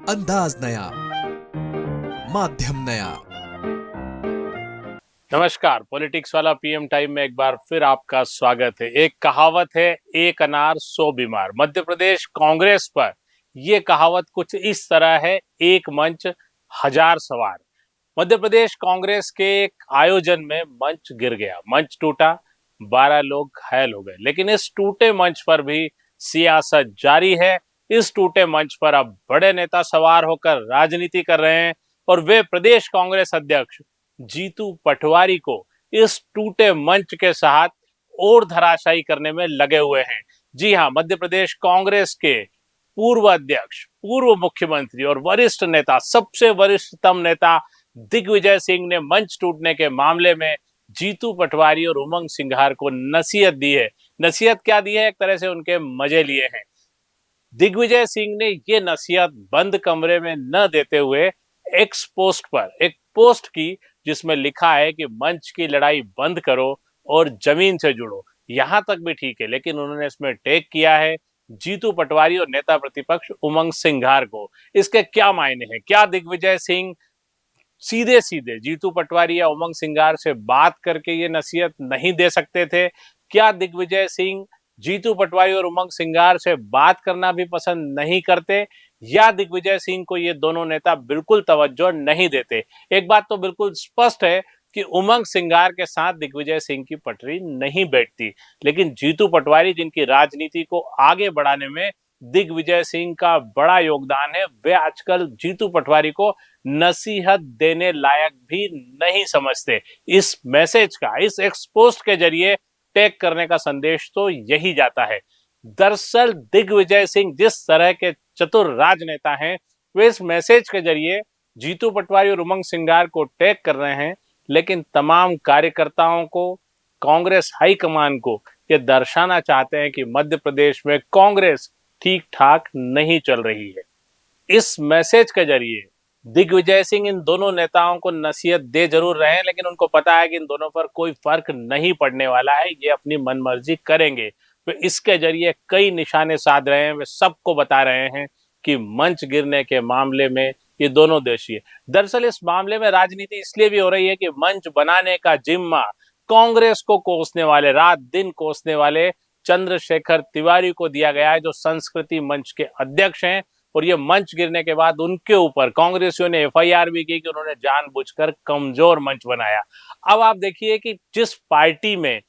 अंदाज नया, माध्यम नया। नमस्कार, पॉलिटिक्स वाला पीएम टाइम में एक बार फिर आपका स्वागत है। एक कहावत है, एक अनार सौ बीमार। मध्य प्रदेश कांग्रेस पर ये कहावत कुछ इस तरह है, एक मंच हजार सवार। मध्य प्रदेश कांग्रेस के एक आयोजन में मंच गिर गया, मंच टूटा, 12 लोग घायल हो गए। लेकिन इस टूटे मंच पर भी सियासत जारी है। इस टूटे मंच पर अब बड़े नेता सवार होकर राजनीति कर रहे हैं और वे प्रदेश कांग्रेस अध्यक्ष जीतू पटवारी को इस टूटे मंच के साथ और धराशायी करने में लगे हुए हैं। जी हां, मध्य प्रदेश कांग्रेस के पूर्व अध्यक्ष, पूर्व मुख्यमंत्री और वरिष्ठ नेता, सबसे वरिष्ठतम नेता दिग्विजय सिंह ने मंच टूटने के मामले में जीतू पटवारी और उमंग सिंघार को नसीहत दी है। नसीहत क्या दी है? एक तरह से उनके मजे लिए हैं। दिग्विजय सिंह ने ये नसीहत बंद कमरे में न देते हुए एक्स पोस्ट पर एक पोस्ट की, जिसमें लिखा है कि मंच की लड़ाई बंद करो और जमीन से जुड़ो। यहां तक भी ठीक है, लेकिन उन्होंने इसमें टैग किया है जीतू पटवारी और नेता प्रतिपक्ष उमंग सिंघार को। इसके क्या मायने हैं? क्या दिग्विजय सिंह सीधे सीधे जीतू पटवारी या उमंग सिंघार से बात करके ये नसीहत नहीं दे सकते थे? क्या दिग्विजय सिंह जीतू पटवारी और उमंग सिंघार से बात करना भी पसंद नहीं करते, या दिग्विजय सिंह को ये दोनों नेता बिल्कुल तवज्जो नहीं देते? एक बात तो बिल्कुल स्पष्ट है कि उमंग सिंघार के साथ दिग्विजय सिंह की पटरी नहीं बैठती, लेकिन जीतू पटवारी, जिनकी राजनीति को आगे बढ़ाने में दिग्विजय सिंह का बड़ा योगदान है, वे आजकल जीतू पटवारी को नसीहत देने लायक भी नहीं समझते। इस मैसेज का, इस एक्सपोस्ट के जरिए टैग करने का संदेश तो यही जाता है। दरअसल दिग्विजय सिंह जिस तरह के चतुर राजनेता हैं, वे इस मैसेज के जरिए जीतू पटवारी और उमंग सिंघार को टैग कर रहे हैं, लेकिन तमाम कार्यकर्ताओं को, कांग्रेस हाईकमान को ये दर्शाना चाहते हैं कि मध्य प्रदेश में कांग्रेस ठीक ठाक नहीं चल रही है। इस मैसेज के जरिए दिग्विजय सिंह इन दोनों नेताओं को नसीहत दे जरूर रहे हैं, लेकिन उनको पता है कि इन दोनों पर कोई फर्क नहीं पड़ने वाला है, ये अपनी मनमर्जी करेंगे। तो इसके जरिए कई निशाने साध रहे हैं, वे सबको बता रहे हैं कि मंच गिरने के मामले में ये दोनों दोषी है। दरअसल इस मामले में राजनीति इसलिए भी हो रही है कि मंच बनाने का जिम्मा कांग्रेस को कोसने वाले, रात दिन कोसने वाले चंद्रशेखर तिवारी को दिया गया है, जो संस्कृति मंच के अध्यक्ष हैं। और ये मंच गिरने के बाद उनके ऊपर कांग्रेसियों ने एफआईआर भी की कि उन्होंने जानबूझकर कमजोर मंच बनाया। अब आप देखिए कि जिस पार्टी में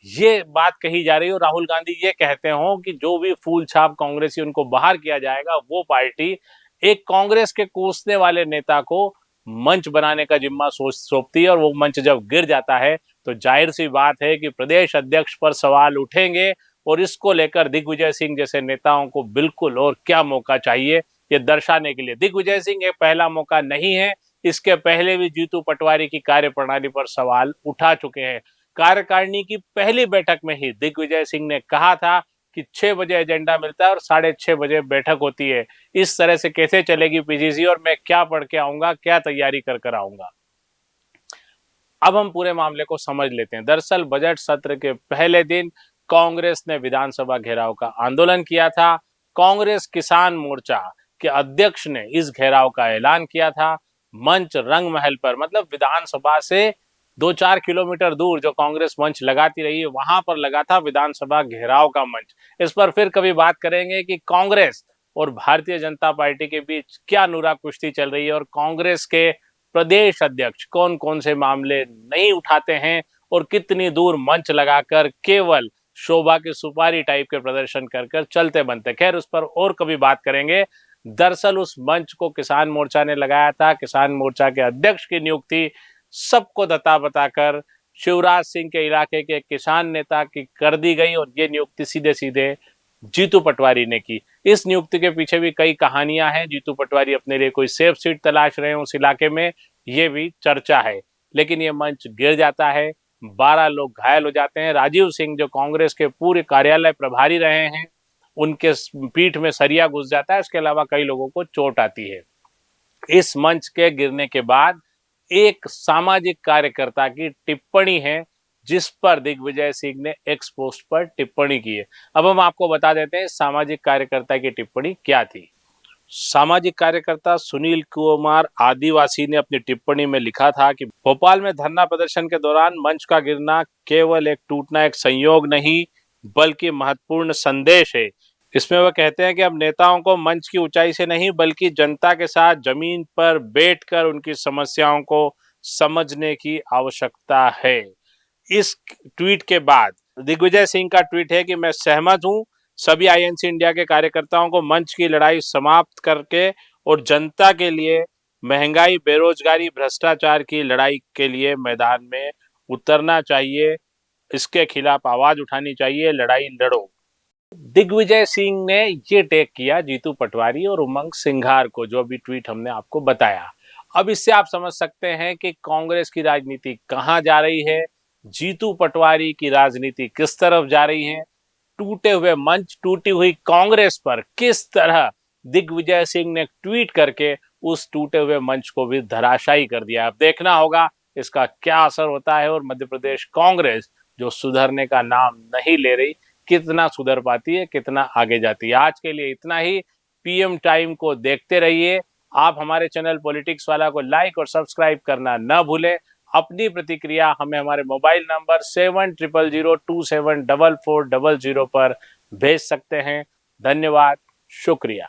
ये बात कही जा रही हो, राहुल गांधी ये कहते हो कि जो भी फूल छाप कांग्रेसी उनको बाहर किया जाएगा, वो पार्टी एक कांग्रेस के कोसने वाले नेता को मंच बनाने का जिम्मा सौंपती है। और वो मंच जब गिर जाता है तो जाहिर सी बात है कि प्रदेश अध्यक्ष पर सवाल उठेंगे, और इसको लेकर दिग्विजय सिंह जैसे नेताओं को बिल्कुल और क्या मौका चाहिए ये दर्शाने के लिए। दिग्विजय सिंह ये पहला मौका नहीं है, इसके पहले भी जीतू पटवारी की कार्यप्रणाली पर सवाल उठा चुके हैं। कार्यकारिणी की पहली बैठक में ही दिग्विजय सिंह ने कहा था कि 6 बजे एजेंडा मिलता है और 6:30 बजे बैठक होती है। इस तरह से कैसे चलेगी पीसीसी, और मैं क्या पढ़ के आऊंगा, क्या तैयारी कर आऊंगा। अब हम पूरे मामले को समझ लेते हैं। दरअसल बजट सत्र के पहले दिन कांग्रेस ने विधानसभा घेराव का आंदोलन किया था। कांग्रेस किसान मोर्चा के अध्यक्ष ने इस घेराव का ऐलान किया था। मंच रंग महल पर, मतलब विधानसभा से 2-4 किलोमीटर दूर जो कांग्रेस मंच लगाती रही है, वहां पर लगा था विधानसभा घेराव का मंच। इस पर फिर कभी बात करेंगे कि कांग्रेस और भारतीय जनता पार्टी के बीच क्या नूरा कुश्ती चल रही है, और कांग्रेस के प्रदेश अध्यक्ष कौन कौन से मामले नहीं उठाते हैं और कितनी दूर मंच लगाकर केवल शोभा की सुपारी टाइप के प्रदर्शन कर चलते बनते। खैर, उस पर और कभी बात करेंगे। दरअसल उस मंच को किसान मोर्चा ने लगाया था। किसान मोर्चा के अध्यक्ष की नियुक्ति सबको दता बताकर शिवराज सिंह के इलाके के किसान नेता की कर दी गई, और ये नियुक्ति सीधे सीधे जीतू पटवारी ने की। इस नियुक्ति के पीछे भी कई कहानियां हैं। जीतू पटवारी अपने लिए कोई सेफ सीट तलाश रहे हैं उस इलाके में, ये भी चर्चा है। लेकिन ये मंच गिर जाता है, 12 लोग घायल हो जाते हैं। राजीव सिंह जो कांग्रेस के पूरे कार्यालय प्रभारी रहे हैं, उनके पीठ में सरिया घुस जाता है। इसके अलावा कई लोगों को चोट आती है। इस मंच के गिरने के बाद एक सामाजिक कार्यकर्ता की टिप्पणी है, जिस पर दिग्विजय सिंह ने एक्स पोस्ट पर टिप्पणी की है। अब हम आपको बता देते हैं सामाजिक कार्यकर्ता की टिप्पणी क्या थी। सामाजिक कार्यकर्ता सुनील कुमार आदिवासी ने अपनी टिप्पणी में लिखा था कि भोपाल में धरना प्रदर्शन के दौरान मंच का गिरना केवल एक टूटना एक संयोग नहीं बल्कि महत्वपूर्ण संदेश है। इसमें वह कहते हैं कि अब नेताओं को मंच की ऊंचाई से नहीं बल्कि जनता के साथ जमीन पर बैठकर उनकी समस्याओं को समझने की आवश्यकता है। इस ट्वीट के बाद दिग्विजय सिंह का ट्वीट है कि मैं सहमत हूं, सभी आईएनसी इंडिया के कार्यकर्ताओं को मंच की लड़ाई समाप्त करके और जनता के लिए महंगाई, बेरोजगारी, भ्रष्टाचार की लड़ाई के लिए मैदान में उतरना चाहिए। इसके खिलाफ आवाज उठानी चाहिए, लड़ाई लड़ो। दिग्विजय सिंह ने ये टैग किया जीतू पटवारी और उमंग सिंघार को, जो अभी ट्वीट हमने आपको बताया। अब इससे आप समझ सकते हैं कि कांग्रेस की राजनीति कहां जा रही है, जीतू पटवारी की राजनीति किस तरफ जा रही है, टूटे हुए मंच, टूटी हुई कांग्रेस पर किस तरह दिग्विजय सिंह ने ट्वीट करके उस टूटे हुए मंच को भी धराशायी कर दिया। अब देखना होगा इसका क्या असर होता है और मध्य प्रदेश कांग्रेस जो सुधरने का नाम नहीं ले रही कितना सुधर पाती है, कितना आगे जाती है। आज के लिए इतना ही। पीएम टाइम को देखते रहिए। आप हमारे चैनल पॉलिटिक्स वाला को लाइक और सब्सक्राइब करना न भूलें। अपनी प्रतिक्रिया हमें हमारे मोबाइल नंबर 7000274400 पर भेज सकते हैं। धन्यवाद, शुक्रिया।